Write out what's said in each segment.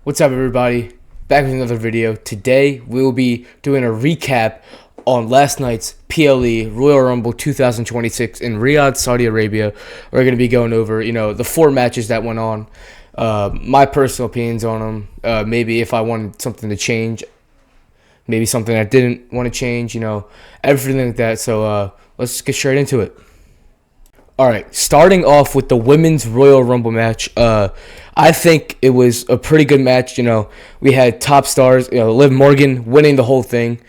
What's up, everybody? Back with another video. Today we will be doing a recap on last night's PLE Royal Rumble 2026 in Riyadh, Saudi Arabia. We're going to be going over, the four matches that went on, my personal opinions on them, maybe if I wanted something to change, maybe something I didn't want to change, everything like that. So let's get straight into it. All right, starting off with the women's Royal Rumble match. I think it was a pretty good match. We had top stars. Liv Morgan winning the whole thing.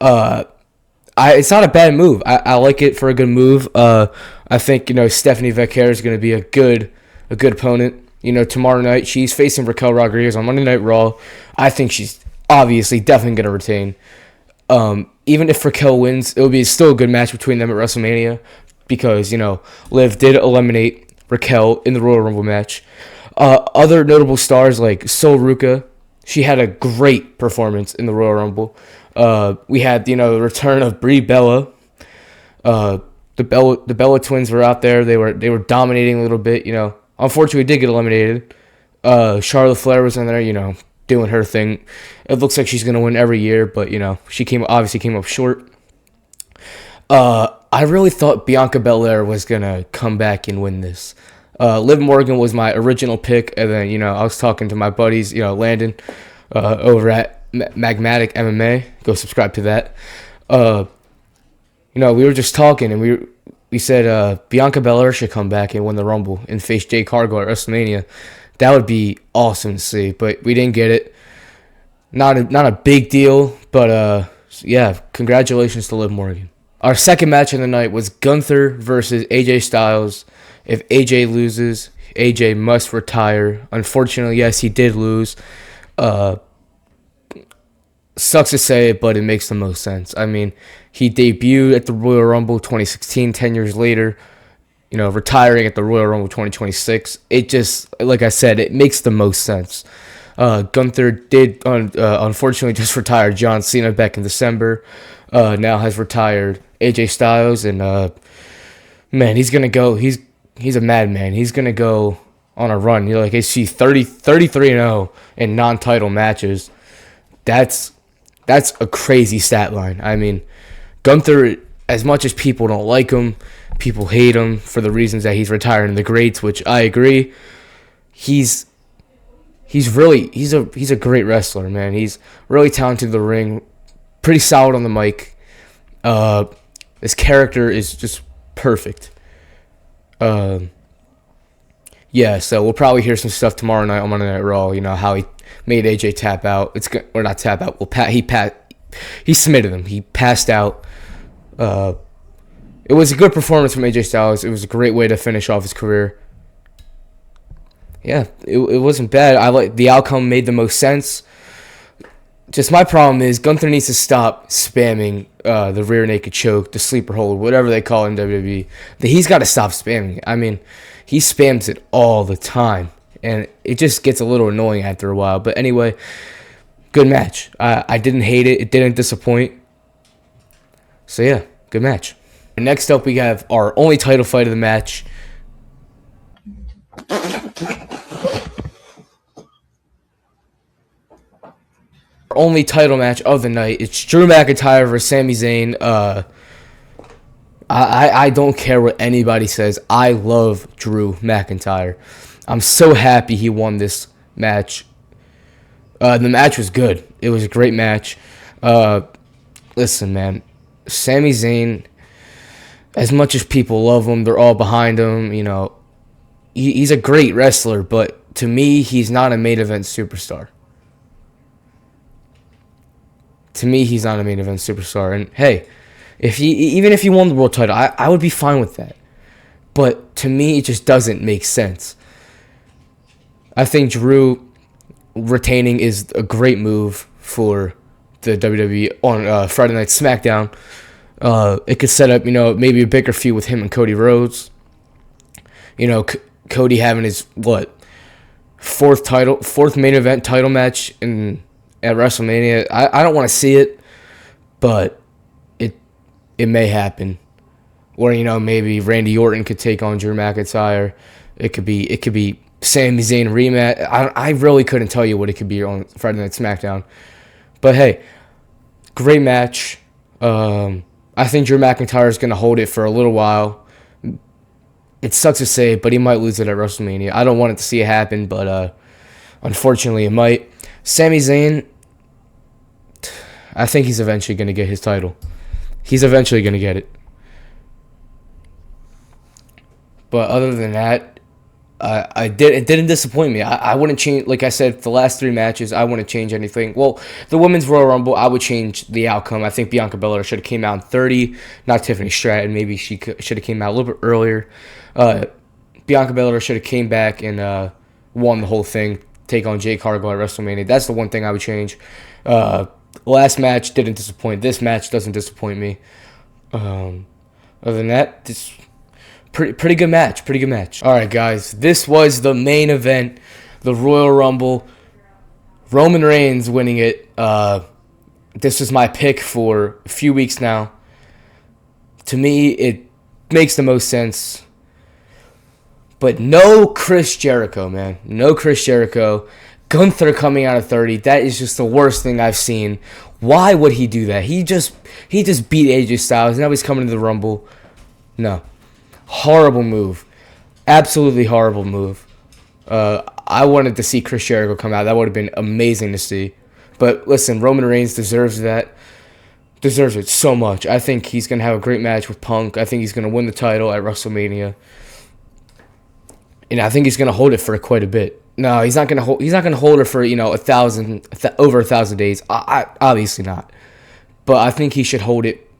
It's not a bad move. I like it for a good move. I think Stephanie Vecchia is going to be a good opponent. Tomorrow night she's facing Raquel Rodriguez on Monday Night Raw. I think she's obviously definitely going to retain. Even if Raquel wins, it will be still a good match between them at WrestleMania. Because, Liv did eliminate Raquel in the Royal Rumble match. Other notable stars like Sol Ruca, she had a great performance in the Royal Rumble. We had, the return of Brie Bella. The Bella twins were out there. They were dominating a little bit, Unfortunately, we did get eliminated. Charlotte Flair was in there, doing her thing. It looks like she's going to win every year, but, she obviously came up short. I really thought Bianca Belair was going to come back and win this. Liv Morgan was my original pick, and then, I was talking to my buddies, Landon, over at Magmatic MMA. Go subscribe to that. We were just talking, and we said Bianca Belair should come back and win the Rumble and face Jade Cargill at WrestleMania. That would be awesome to see, but we didn't get it. Not a big deal, but yeah, congratulations to Liv Morgan. Our second match of the night was Gunther versus AJ Styles. If AJ loses, AJ must retire. Unfortunately, yes, he did lose. Sucks to say it, but it makes the most sense. I mean, he debuted at the Royal Rumble 2016, 10 years later, retiring at the Royal Rumble 2026. It just, like I said, it makes the most sense. Gunther did, unfortunately, just retire John Cena back in December. Now has retired AJ Styles, and man, he's gonna go. He's a madman. He's gonna go on a run. He's 33-0 in non-title matches. That's a crazy stat line. I mean, Gunther, as much as people don't like him, people hate him for the reasons that he's retiring the greats, which I agree. He's a great wrestler, man. He's really talented in the ring, pretty solid on the mic. His character is just perfect. Yeah, so we'll probably hear some stuff tomorrow night on Monday Night Raw. How he made AJ tap out. Or not tap out. He submitted him. He passed out. It was a good performance from AJ Styles. It was a great way to finish off his career. Yeah, it wasn't bad. I like the outcome, made the most sense. Just my problem is Gunther needs to stop spamming the rear naked choke, the sleeper hold, whatever they call it in WWE. He's got to stop spamming it. I mean, he spams it all the time, and it just gets a little annoying after a while. But anyway, good match. I didn't hate it. It didn't disappoint. So yeah, good match. Next up, we have our only title fight of the match. Only title match of the night. It's Drew McIntyre versus Sami Zayn. I don't care what anybody says. I love Drew McIntyre. I'm so happy he won this match. The match was good. It was a great match. Listen, man, Sami Zayn, as much as people love him, they're all behind him. He's a great wrestler, but to me, he's not a main event superstar. To me, he's not a main event superstar. And hey, even if he won the world title, I would be fine with that. But to me, it just doesn't make sense. I think Drew retaining is a great move for the WWE on Friday Night SmackDown. It could set up, maybe a bigger feud with him and Cody Rhodes. Cody having his fourth main event title match at WrestleMania. I don't want to see it, but it may happen. Or maybe Randy Orton could take on Drew McIntyre. It could be Sami Zayn rematch. I really couldn't tell you what it could be on Friday Night SmackDown. But hey, great match. I think Drew McIntyre is going to hold it for a little while. It sucks to say, but he might lose it at WrestleMania. I don't want it to see it happen, but unfortunately it might. Sami Zayn, I think he's eventually going to get his title. He's eventually going to get it. But other than that, it didn't disappoint me. I wouldn't change, like I said, the last 3 matches, I wouldn't change anything. Well, the Women's Royal Rumble, I would change the outcome. I think Bianca Belair should have came out in 30, not Tiffany Stratton. Maybe she should have came out a little bit earlier. Bianca Belair should have came back and won the whole thing, take on Jade Cargill at WrestleMania. That's the one thing I would change. Last match didn't disappoint. This match doesn't disappoint me. Other than that, this pretty good match. Pretty good match. All right, guys. This was the main event, the Royal Rumble. Roman Reigns winning it. This was my pick for a few weeks now. To me, it makes the most sense. But no Chris Jericho, man. No Chris Jericho. Gunther coming out of 30. That is just the worst thing I've seen. Why would he do that? He just beat AJ Styles. Now he's coming to the Rumble. No. Horrible move. Absolutely horrible move. I wanted to see Chris Jericho come out. That would have been amazing to see. But listen, Roman Reigns deserves that. Deserves it so much. I think he's going to have a great match with Punk. I think he's going to win the title at WrestleMania. And I think he's going to hold it for quite a bit. No, he's not going to hold. He's not going to hold it for over 1,000 days. Obviously not. But I think he should hold it.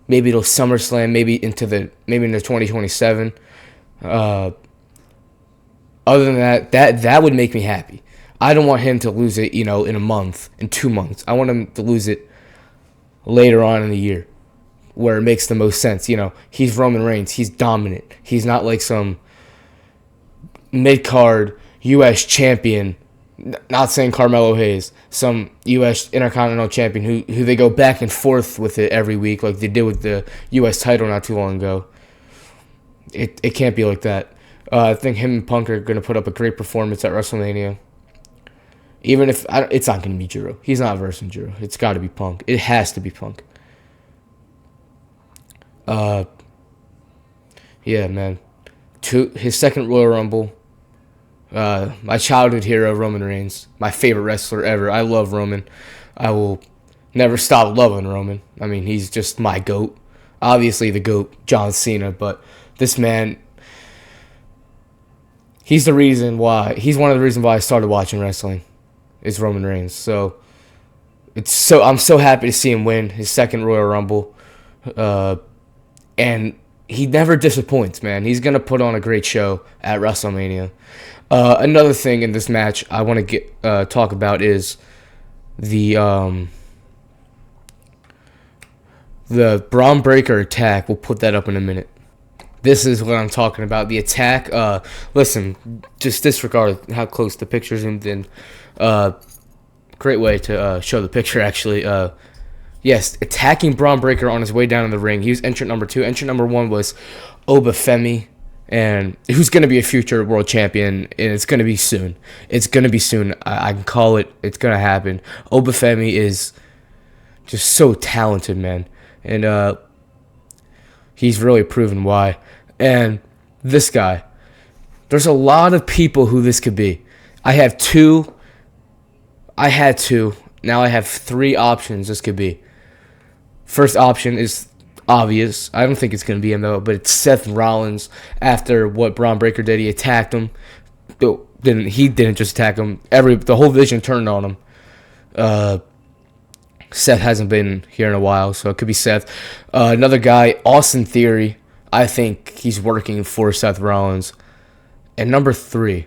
Maybe till SummerSlam. Maybe into 2027. Other than that would make me happy. I don't want him to lose it. In a month, in 2 months. I want him to lose it later on in the year, where it makes the most sense. He's Roman Reigns. He's dominant. He's not like some mid-card U.S. champion, not saying Carmelo Hayes, some U.S. Intercontinental champion who they go back and forth with it every week like they did with the U.S. title not too long ago. It can't be like that. I think him and Punk are going to put up a great performance at WrestleMania. Even if it's not going to be Drew. He's not versing Drew. It's got to be Punk. It has to be Punk. Yeah, man. His second Royal Rumble. My childhood hero, Roman Reigns. My favorite wrestler ever. I love Roman. I will never stop loving Roman. I mean, he's just my GOAT. Obviously, the GOAT, John Cena. But this man, he's one of the reasons why I started watching wrestling, is Roman Reigns. So, I'm so happy to see him win his second Royal Rumble. And he never disappoints, man. He's going to put on a great show at WrestleMania. Another thing in this match I want to talk about is the Braun Breaker attack. We'll put that up in a minute. This is what I'm talking about. The attack. Listen, just disregard how close the picture zoomed in. Great way to show the picture, actually. Yes, attacking Braun Breaker on his way down in the ring. He was entrant number 2. Entrant number 1 was Obafemi, and who's going to be a future world champion, and it's going to be soon. It's going to be soon. I can call it. It's going to happen. Obafemi is just so talented, man. And he's really proven why. And this guy, there's a lot of people who this could be. I had 2. Now I have 3 options this could be. First option is obvious. I don't think it's going to be him, though, but it's Seth Rollins. After what Braun Breaker did, he attacked him. He didn't just attack him. The whole division turned on him. Seth hasn't been here in a while, so it could be Seth. Another guy, Austin Theory. I think he's working for Seth Rollins. And number 3,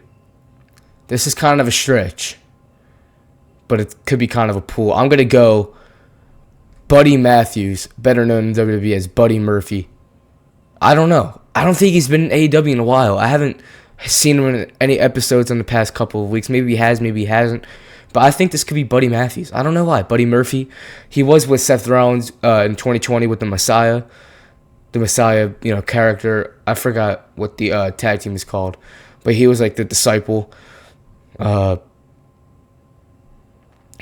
this is kind of a stretch, but it could be kind of a pull. I'm going to go Buddy Matthews, better known in WWE as Buddy Murphy. I don't know. I don't think he's been in AEW in a while. I haven't seen him in any episodes in the past couple of weeks. Maybe he has, maybe he hasn't. But I think this could be Buddy Matthews. I don't know why. Buddy Murphy. He was with Seth Rollins in 2020 with the Messiah. The Messiah, character. I forgot what the tag team is called. but he was like the disciple. I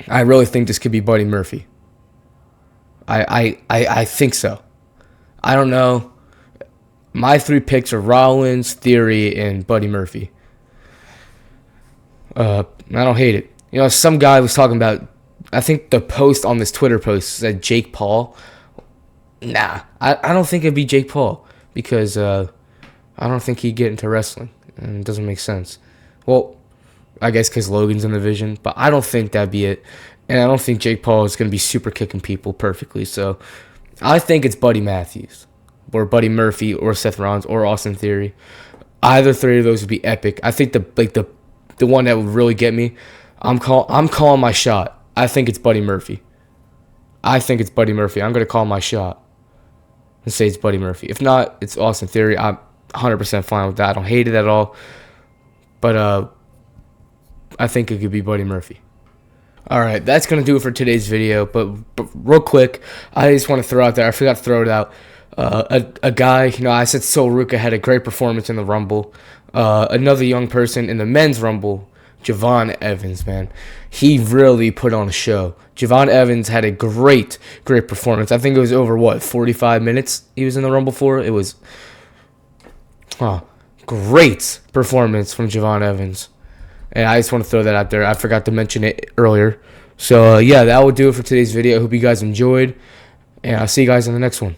really think this could be Buddy Murphy. I think so. I don't know. My 3 picks are Rollins, Theory, and Buddy Murphy. I don't hate it. You know, some guy was talking about, I think the post on this Twitter post said Jake Paul. Nah, I don't think it'd be Jake Paul because I don't think he'd get into wrestling, and it doesn't make sense. Well, I guess because Logan's in the division, but I don't think that'd be it. And I don't think Jake Paul is going to be super kicking people perfectly. So I think it's Buddy Matthews or Buddy Murphy or Seth Rollins or Austin Theory. Either 3 of those would be epic. I think the one that would really get me, I'm calling my shot. I think it's Buddy Murphy. I'm going to call my shot and say it's Buddy Murphy. If not, it's Austin Theory. I'm 100% fine with that. I don't hate it at all. But I think it could be Buddy Murphy. All right, that's going to do it for today's video. But real quick, I just want to throw out there, I forgot to throw it out, a guy, you know, I said Sol Ruca had a great performance in the Rumble. Another young person in the men's Rumble, Javon Evans, man. He really put on a show. Javon Evans had a great performance. I think it was over, 45 minutes he was in the Rumble for? It was great performance from Javon Evans. And I just want to throw that out there. I forgot to mention it earlier. So, yeah, that will do it for today's video. I hope you guys enjoyed. And I'll see you guys in the next one.